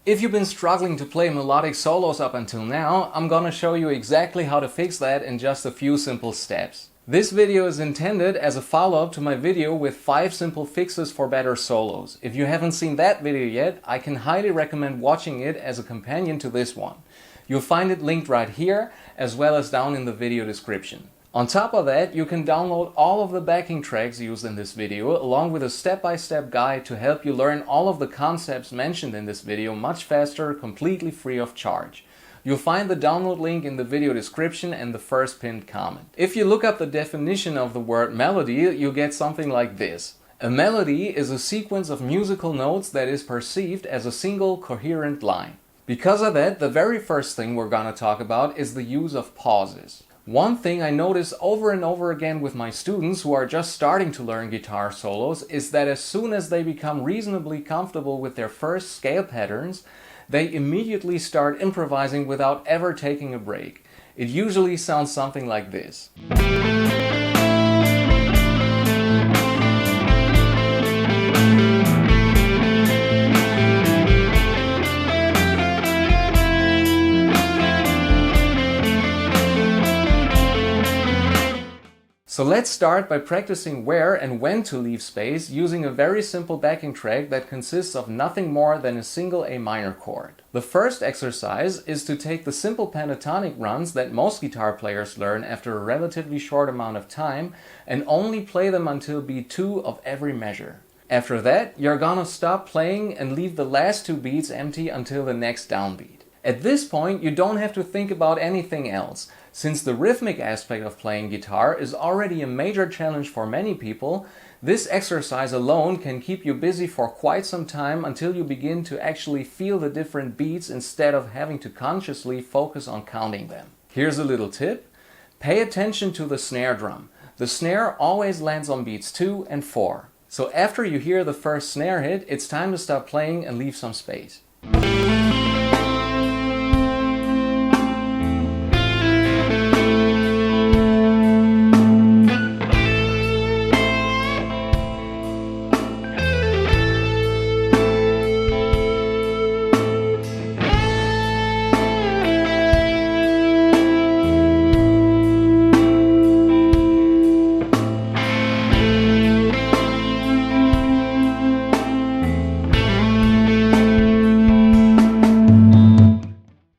If you've been struggling to play melodic solos up until now, I'm gonna show you exactly how to fix that in just a few simple steps. This video is intended as a follow-up to my video with 5 simple fixes for better solos. If you haven't seen that video yet, I can highly recommend watching it as a companion to this one. You'll find it linked right here, as well as down in the video description. On top of that, you can download all of the backing tracks used in this video, along with a step-by-step guide to help you learn all of the concepts mentioned in this video much faster, completely free of charge. You'll find the download link in the video description and the first pinned comment. If you look up the definition of the word melody, you'll get something like this. A melody is a sequence of musical notes that is perceived as a single coherent line. Because of that, the very first thing we're gonna talk about is the use of pauses. One thing I notice over and over again with my students who are just starting to learn guitar solos is that as soon as they become reasonably comfortable with their first scale patterns, they immediately start improvising without ever taking a break. It usually sounds something like this. So let's start by practicing where and when to leave space using a very simple backing track that consists of nothing more than a single A minor chord. The first exercise is to take the simple pentatonic runs that most guitar players learn after a relatively short amount of time and only play them until beat 2 of every measure. After that, you're gonna stop playing and leave the last 2 beats empty until the next downbeat. At this point, you don't have to think about anything else. Since the rhythmic aspect of playing guitar is already a major challenge for many people, this exercise alone can keep you busy for quite some time until you begin to actually feel the different beats instead of having to consciously focus on counting them. Here's a little tip. Pay attention to the snare drum. The snare always lands on beats 2 and 4. So after you hear the first snare hit, it's time to stop playing and leave some space.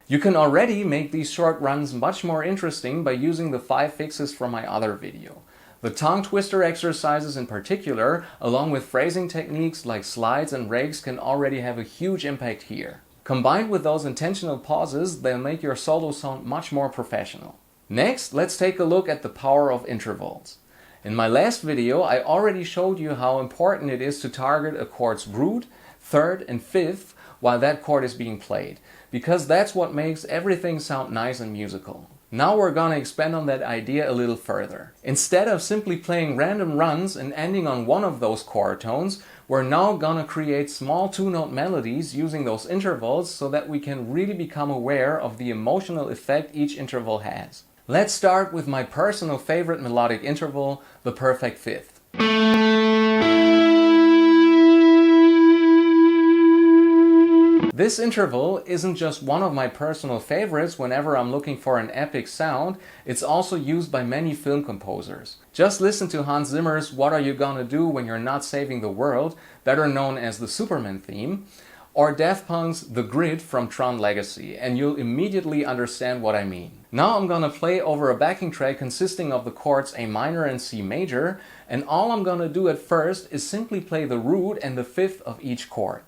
You can already make these short runs much more interesting by using the 5 fixes from my other video. The tongue twister exercises in particular, along with phrasing techniques like slides and rakes, can already have a huge impact here. Combined with those intentional pauses, they'll make your solo sound much more professional. Next, let's take a look at the power of intervals. In my last video, I already showed you how important it is to target a chord's root, third and fifth while that chord is being played, because that's what makes everything sound nice and musical. Now we're gonna expand on that idea a little further. Instead of simply playing random runs and ending on one of those chord tones, we're now gonna create small 2-note melodies using those intervals so that we can really become aware of the emotional effect each interval has. Let's start with my personal favorite melodic interval, the perfect fifth. This interval isn't just one of my personal favorites whenever I'm looking for an epic sound, it's also used by many film composers. Just listen to Hans Zimmer's What Are You Gonna Do When You're Not Saving the World, better known as the Superman theme, or Daft Punk's The Grid from Tron Legacy, and you'll immediately understand what I mean. Now I'm gonna play over a backing track consisting of the chords A minor and C major, and all I'm gonna do at first is simply play the root and the fifth of each chord.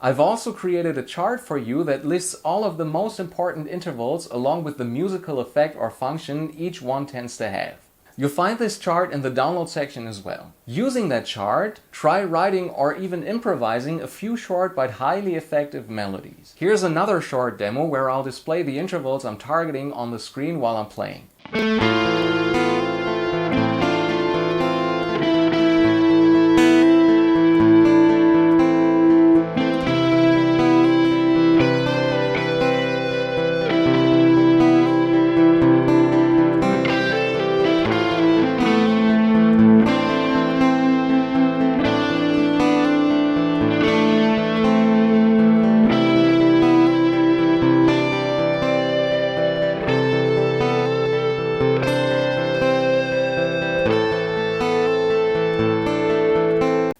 I've also created a chart for you that lists all of the most important intervals along with the musical effect or function each one tends to have. You'll find this chart in the download section as well. Using that chart, try writing or even improvising a few short but highly effective melodies. Here's another short demo where I'll display the intervals I'm targeting on the screen while I'm playing.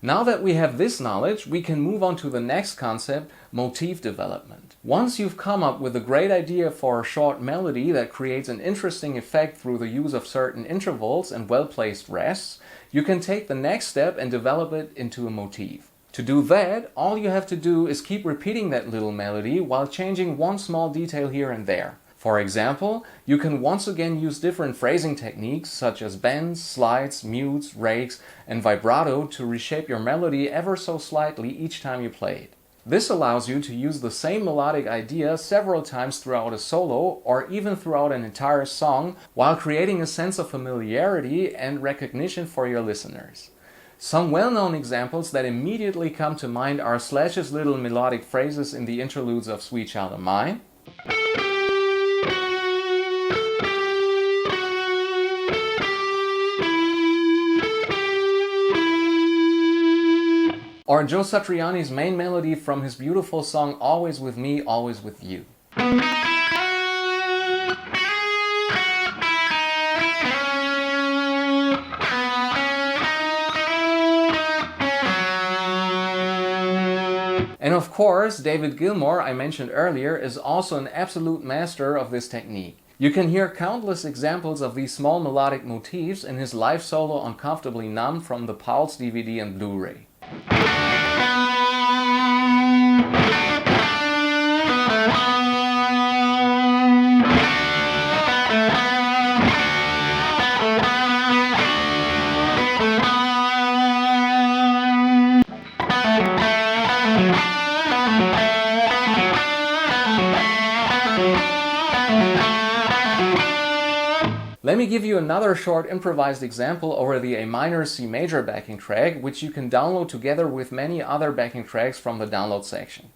Now that we have this knowledge, we can move on to the next concept, motif development. Once you've come up with a great idea for a short melody that creates an interesting effect through the use of certain intervals and well-placed rests, you can take the next step and develop it into a motif. To do that, all you have to do is keep repeating that little melody while changing one small detail here and there. For example, you can once again use different phrasing techniques such as bends, slides, mutes, rakes, and vibrato to reshape your melody ever so slightly each time you play it. This allows you to use the same melodic idea several times throughout a solo or even throughout an entire song while creating a sense of familiarity and recognition for your listeners. Some well-known examples that immediately come to mind are Slash's little melodic phrases in the interludes of Sweet Child of Mine, or Joe Satriani's main melody from his beautiful song Always With Me, Always With You. And of course, David Gilmour, I mentioned earlier, is also an absolute master of this technique. You can hear countless examples of these small melodic motifs in his live solo on Comfortably Numb from the Pulse DVD and Blu-ray. Let me give you another short improvised example over the A minor C major backing track, which you can download together with many other backing tracks from the download section.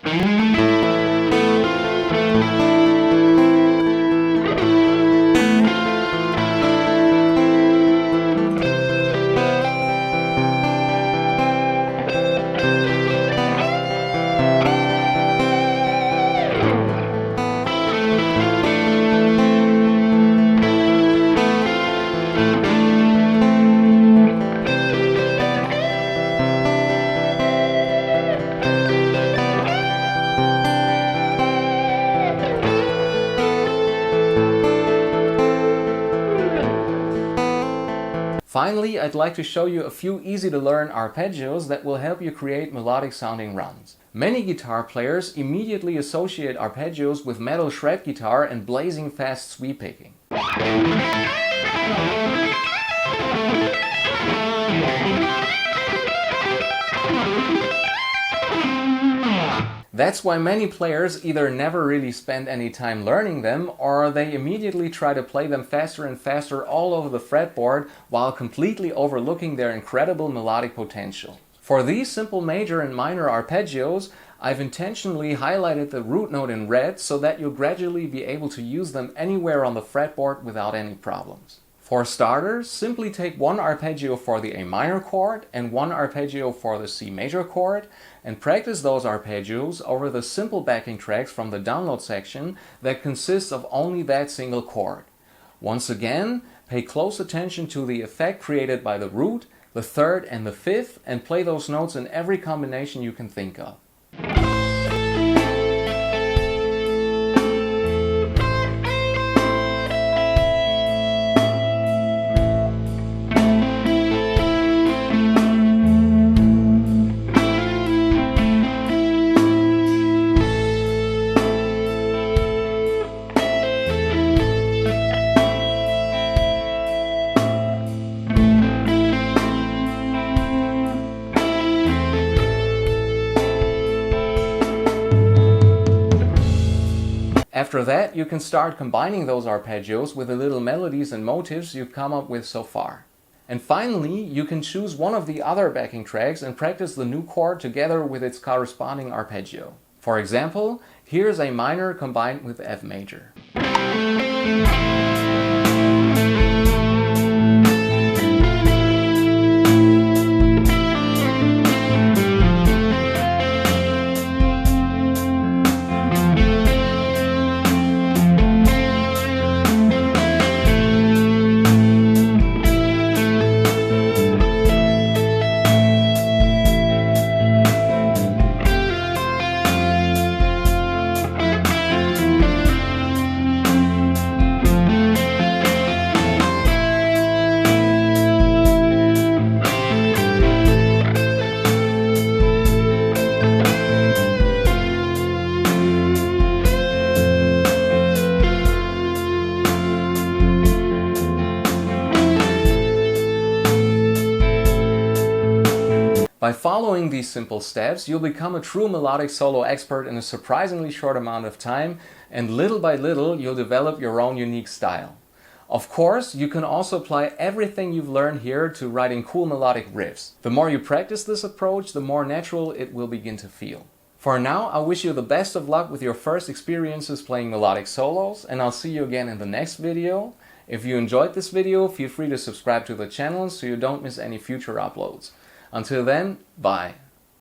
Finally, I'd like to show you a few easy-to-learn arpeggios that will help you create melodic-sounding runs. Many guitar players immediately associate arpeggios with metal shred guitar and blazing fast sweep picking. That's why many players either never really spend any time learning them, or they immediately try to play them faster and faster all over the fretboard while completely overlooking their incredible melodic potential. For these simple major and minor arpeggios, I've intentionally highlighted the root note in red so that you'll gradually be able to use them anywhere on the fretboard without any problems. For starters, simply take one arpeggio for the A minor chord and one arpeggio for the C major chord and practice those arpeggios over the simple backing tracks from the download section that consists of only that single chord. Once again, pay close attention to the effect created by the root, the third and the fifth, and play those notes in every combination you can think of. After that, you can start combining those arpeggios with the little melodies and motifs you've come up with so far. And finally, you can choose one of the other backing tracks and practice the new chord together with its corresponding arpeggio. For example, here's A minor combined with F major. By following these simple steps, you'll become a true melodic solo expert in a surprisingly short amount of time, and little by little you'll develop your own unique style. Of course, you can also apply everything you've learned here to writing cool melodic riffs. The more you practice this approach, the more natural it will begin to feel. For now, I wish you the best of luck with your first experiences playing melodic solos, and I'll see you again in the next video. If you enjoyed this video, feel free to subscribe to the channel so you don't miss any future uploads. Until then, bye.